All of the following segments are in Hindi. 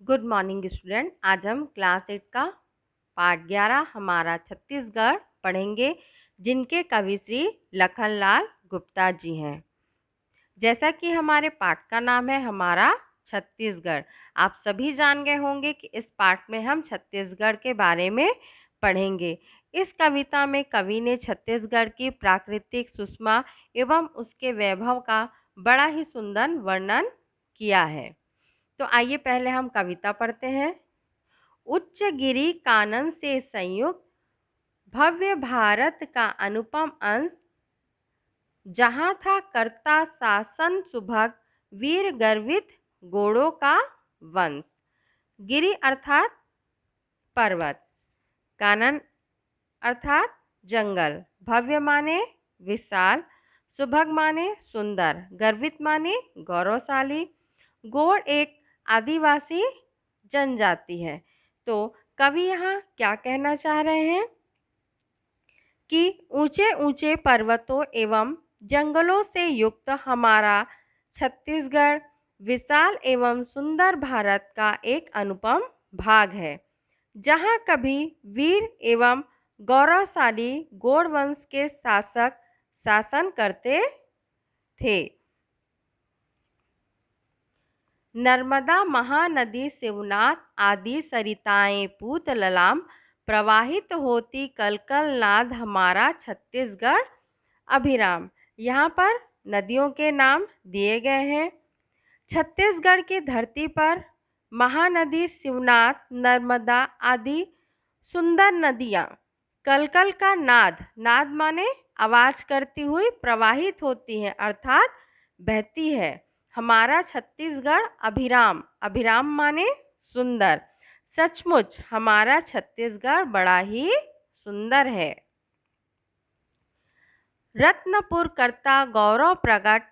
Good morning student. आज हम क्लास 8 का पार्ट 11 हमारा छत्तीसगढ़ पढ़ेंगे, जिनके कवि श्री लखनलाल गुप्ता जी हैं। जैसा कि हमारे पाठ का नाम है हमारा छत्तीसगढ़, आप सभी जान गए होंगे कि इस पाठ में हम छत्तीसगढ़ के बारे में पढ़ेंगे। इस कविता में कवि ने छत्तीसगढ़ की प्राकृतिक सुषमा एवं उसके वैभव का बड़ा ही सुंदर वर्णन किया है। तो आइए पहले हम कविता पढ़ते हैं। उच्च गिरि कानन से संयुक्त भव्य भारत का अनुपम अंश, जहाँ था करता शासन सुभग वीर गर्वित घोड़ों का वंश। गिरि अर्थात पर्वत, कानन अर्थात जंगल, भव्य माने विशाल, सुभग माने सुंदर, गर्वित माने गौरवशाली। गोड़ एक आदिवासी जनजाति है। तो कवि यहाँ क्या कहना चाह रहे हैं कि ऊंचे ऊंचे पर्वतों एवं जंगलों से युक्त हमारा छत्तीसगढ़ विशाल एवं सुंदर भारत का एक अनुपम भाग है, जहाँ कभी वीर एवं गौरवशाली गौड़ वंश के शासक शासन करते थे। नर्मदा महानदी शिवनाथ आदि सरिताएं पूत ललाम प्रवाहित होती कलकल नाद हमारा छत्तीसगढ़ अभिराम। यहाँ पर नदियों के नाम दिए गए हैं। छत्तीसगढ़ की धरती पर महानदी शिवनाथ, नर्मदा आदि सुंदर नदियाँ कलकल का नाद, नाद माने आवाज करती हुई प्रवाहित होती हैं अर्थात बहती है। हमारा छत्तीसगढ़ अभिराम, अभिराम माने सुंदर। सचमुच हमारा छत्तीसगढ़ बड़ा ही सुंदर है। रत्नपुर करता गौरव प्रगट,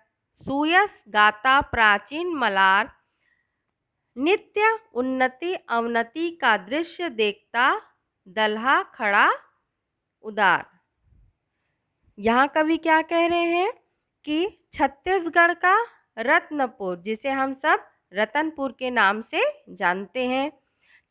सुयस गाता प्राचीन मलार, नित्य उन्नति अवनति का दृश्य देखता दल्हा खड़ा उदार। यहाँ कवि क्या कह रहे हैं कि छत्तीसगढ़ का रत्नपुर, जिसे हम सब रतनपुर के नाम से जानते हैं,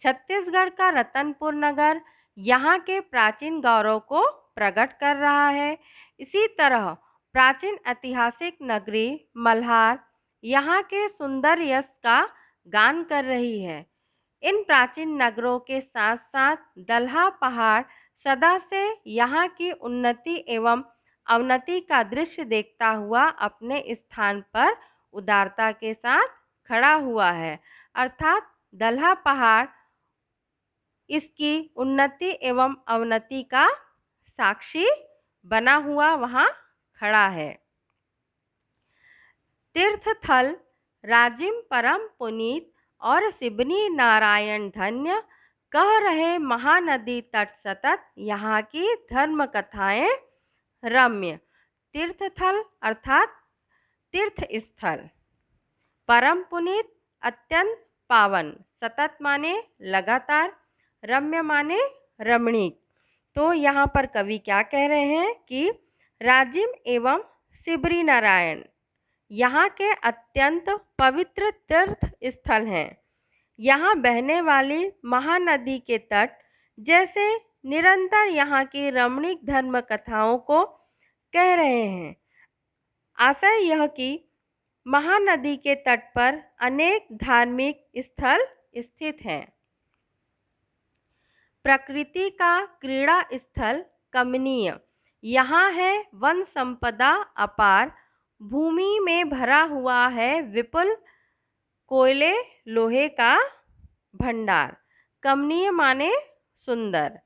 छत्तीसगढ़ का रतनपुर नगर यहाँ के प्राचीन गौरव को प्रकट कर रहा है। इसी तरह प्राचीन ऐतिहासिक नगरी मल्हार यहाँ के सुंदर यश का गान कर रही है। इन प्राचीन नगरों के साथ साथ दल्हा पहाड़ सदा से यहाँ की उन्नति एवं अवनति का दृश्य देखता हुआ अपने स्थान पर उदारता के साथ खड़ा हुआ है, अर्थात दल्हा पहाड़ इसकी उन्नति एवं अवनति का साक्षी बना हुआ वहाँ खड़ा है। तीर्थथल राजिम परम पुनीत और सिबनी नारायण धन्य, कह रहे महानदी तट सतत यहाँ की धर्म कथाएं रम्य। तीर्थथल अर्थात तीर्थ स्थल, परम पुनीत अत्यंत पावन, सतत माने लगातार, रम्य माने रमणीक। तो यहाँ पर कवि क्या कह रहे हैं कि राजिम एवं सिबरी नारायण यहाँ के अत्यंत पवित्र तीर्थ स्थल हैं। यहाँ बहने वाली महानदी के तट जैसे निरंतर यहाँ की रमणीक धर्म कथाओं को कह रहे हैं। आशय यह कि महानदी के तट पर अनेक धार्मिक स्थल स्थित हैं। प्रकृति का क्रीड़ा स्थल कमनीय यहाँ है, वन संपदा अपार, भूमि में भरा हुआ है विपुल कोयले लोहे का भंडार। कमनीय माने सुंदर।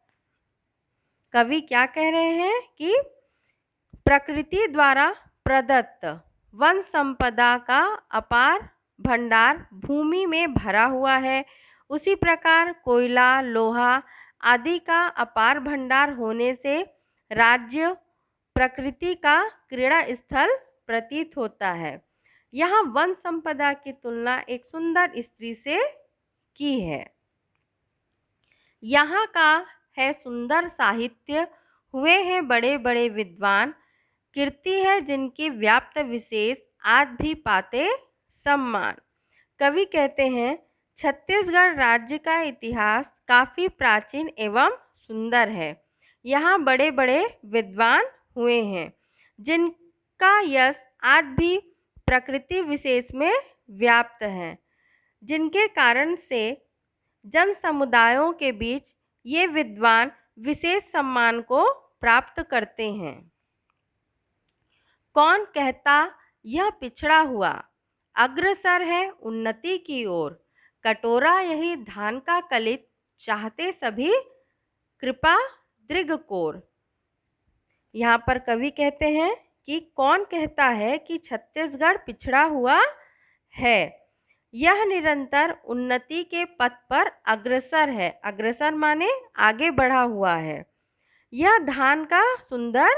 कवि क्या कह रहे हैं कि प्रकृति द्वारा प्रदत्त वन संपदा का अपार भंडार भूमि में भरा हुआ है, उसी प्रकार कोयला लोहा आदि का अपार भंडार होने से राज्य प्रकृति का क्रीड़ा स्थल प्रतीत होता है। यहाँ वन संपदा की तुलना एक सुंदर स्त्री से की है। यहाँ का है सुंदर साहित्य, हुए हैं बड़े बड़े विद्वान, कीर्ति है जिनकी व्याप्त विशेष आज भी पाते सम्मान। कवि कहते हैं छत्तीसगढ़ राज्य का इतिहास काफ़ी प्राचीन एवं सुंदर है। यहाँ बड़े बड़े विद्वान हुए हैं जिनका यश आज भी प्रकृति विशेष में व्याप्त है, जिनके कारण से जन समुदायों के बीच ये विद्वान विशेष सम्मान को प्राप्त करते हैं। कौन कहता यह पिछड़ा हुआ अग्रसर है उन्नति की ओर, कटोरा यही धान का कलित चाहते सभी कृपा दृग कोर। यहाँ पर कवि कहते हैं कि कौन कहता है कि छत्तीसगढ़ पिछड़ा हुआ है, यह निरंतर उन्नति के पथ पर अग्रसर है। अग्रसर माने आगे बढ़ा हुआ है। यह धान का सुंदर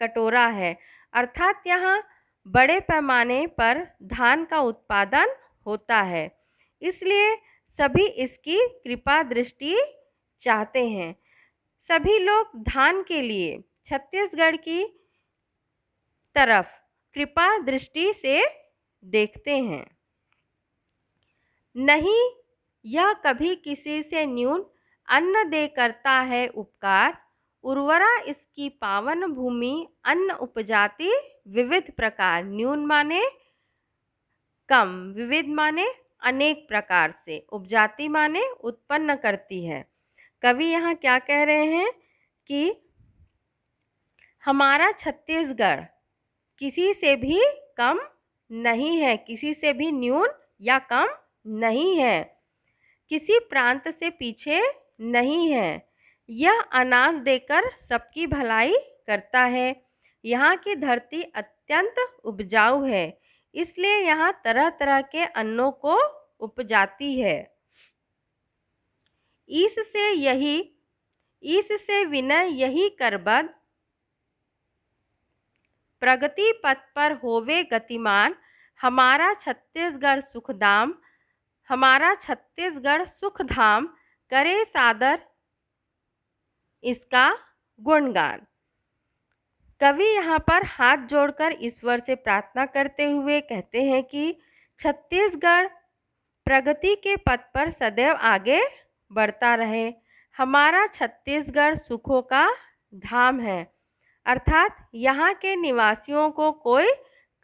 कटोरा है, अर्थात यहाँ बड़े पैमाने पर धान का उत्पादन होता है, इसलिए सभी इसकी कृपा दृष्टि चाहते हैं। सभी लोग धान के लिए छत्तीसगढ़ की तरफ कृपा दृष्टि से देखते हैं। नहीं यह कभी किसी से न्यून अन्न दे करता है उपकार, उर्वरा इसकी पावन भूमि अन्न उपजाती विविध प्रकार। न्यून माने कम, विविध माने अनेक प्रकार से, उपजाती माने उत्पन्न करती है। कवि यहाँ क्या कह रहे हैं कि हमारा छत्तीसगढ़ किसी से भी कम नहीं है, किसी से भी न्यून या कम नहीं है, किसी प्रांत से पीछे नहीं है। यह अनाज देकर सबकी भलाई करता है। यहाँ की धरती अत्यंत उपजाऊ है, इसलिए यहाँ तरह तरह के अन्नों को उपजाती है। इससे विनय यही करबद, प्रगति पथ पर होवे गतिमान। हमारा छत्तीसगढ़ सुखधाम करे सादर इसका गुणगान। कवि यहाँ पर हाथ जोड़कर ईश्वर से प्रार्थना करते हुए कहते हैं कि छत्तीसगढ़ प्रगति के पथ पर सदैव आगे बढ़ता रहे। हमारा छत्तीसगढ़ सुखों का धाम है, अर्थात यहाँ के निवासियों को कोई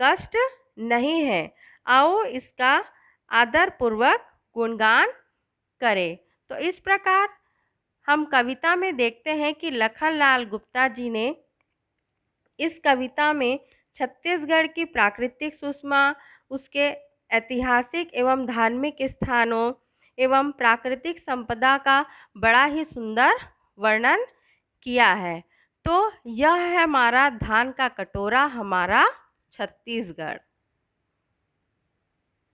कष्ट नहीं है। आओ इसका आदरपूर्वक गुणगान करें। तो इस प्रकार हम कविता में देखते हैं कि लखनलाल गुप्ता जी ने इस कविता में छत्तीसगढ़ की प्राकृतिक सुषमा, उसके ऐतिहासिक एवं धार्मिक स्थानों एवं प्राकृतिक संपदा का बड़ा ही सुंदर वर्णन किया है। तो यह है हमारा धान का कटोरा, हमारा छत्तीसगढ़।